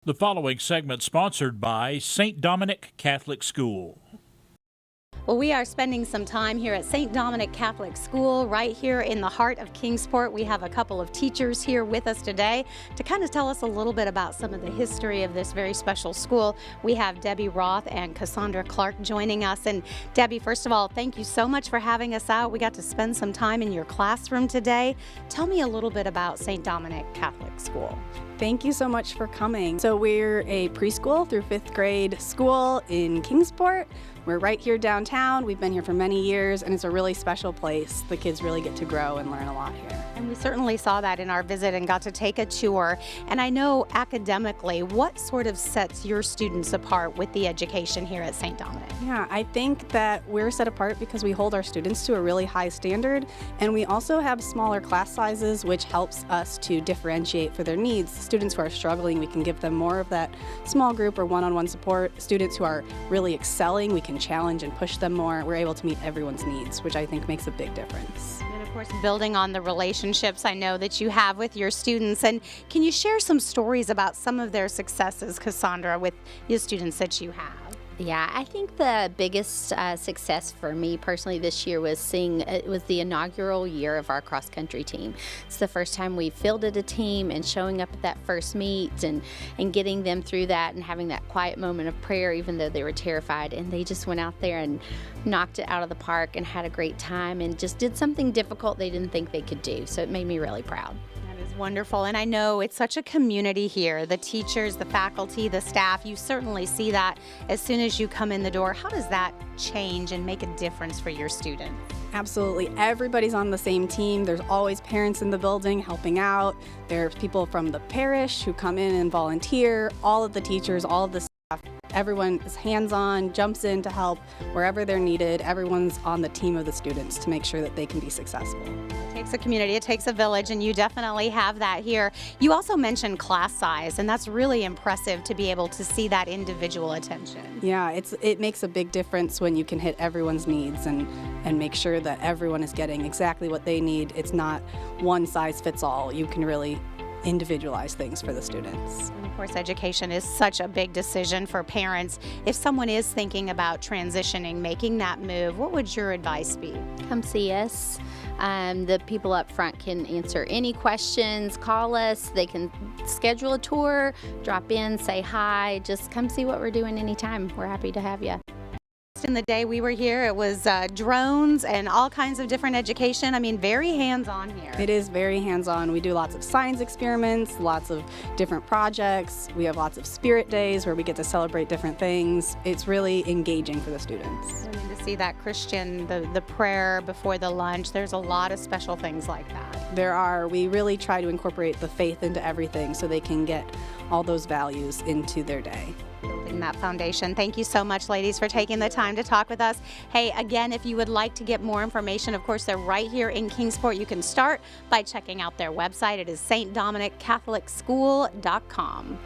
The following segment sponsored by St. Dominic Catholic School. Well, we are spending some time here at St. Dominic Catholic School right here in the heart of Kingsport. We have a couple of teachers here with us today to kind of tell us a little bit about some of the history of this very special school. We have Debbie Roth and Cassandra Clark joining us. And Debbie, first of all, thank you so much for having us out. We got to spend some time in your classroom today. Tell me a little bit about St. Dominic Catholic School. Thank you so much for coming. So we're a preschool through 5th grade school in Kingsport. We're right here downtown. We've been here for many years, and it's a really special place. The kids really get to grow and learn a lot here. And we certainly saw that in our visit and got to take a tour. And I know academically, what sort of sets your students apart with the education here at St. Dominic? Yeah, I think that we're set apart because we hold our students to a really high standard, and we also have smaller class sizes, which helps us to differentiate for their needs. Students who are struggling, we can give them more of that small group or one-on-one support. Students who are really excelling, we can challenge and push them more. We're able to meet everyone's needs, which I think makes a big difference. And of course, building on the relationships I know that you have with your students. And can you share some stories about some of their successes, Cassandra, with the students that you have? Yeah, I think the biggest success for me personally this year was it was the inaugural year of our cross-country team. It's the first time we fielded a team, and showing up at that first meet and getting them through that and having that quiet moment of prayer, even though they were terrified, and they just went out there and knocked it out of the park and had a great time and just did something difficult they didn't think they could do. So it made me really proud. Wonderful. And I know it's such a community here. The teachers, the faculty, the staff, you certainly see that as soon as you come in the door. How does that change and make a difference for your students? Absolutely. Everybody's on the same team. There's always parents in the building helping out. There's people from the parish who come in and volunteer. All of the teachers, all of the staff, everyone is hands-on, jumps in to help wherever they're needed. Everyone's on the team of the students to make sure that they can be successful. It takes a community, it takes a village, and you definitely have that here. You also mentioned class size, and that's really impressive to be able to see that individual attention. Yeah, it makes a big difference when you can hit everyone's needs and make sure that everyone is getting exactly what they need. It's not one size fits all. You can really individualize things for the students. And of course, education is such a big decision for parents. If someone is thinking about transitioning, making that move, what would your advice be? Come see us. The people up front can answer any questions, call us, they can schedule a tour, drop in, say hi, just come see what we're doing anytime. We're happy to have you. In the day we were here, it was drones and all kinds of different education. I mean, very hands-on here. It is very hands-on. We do lots of science experiments, lots of different projects. We have lots of spirit days where we get to celebrate different things. It's really engaging for the students. I mean, to see that Christian, the prayer before the lunch, there's a lot of special things like that. There are. We really try to incorporate the faith into everything so they can get all those values into their day. Building that foundation. Thank you so much, ladies, for taking the time to talk with us. Hey, again, if you would like to get more information, of course, they're right here in Kingsport. You can start by checking out their website. It is stdominiccatholicSchool.com.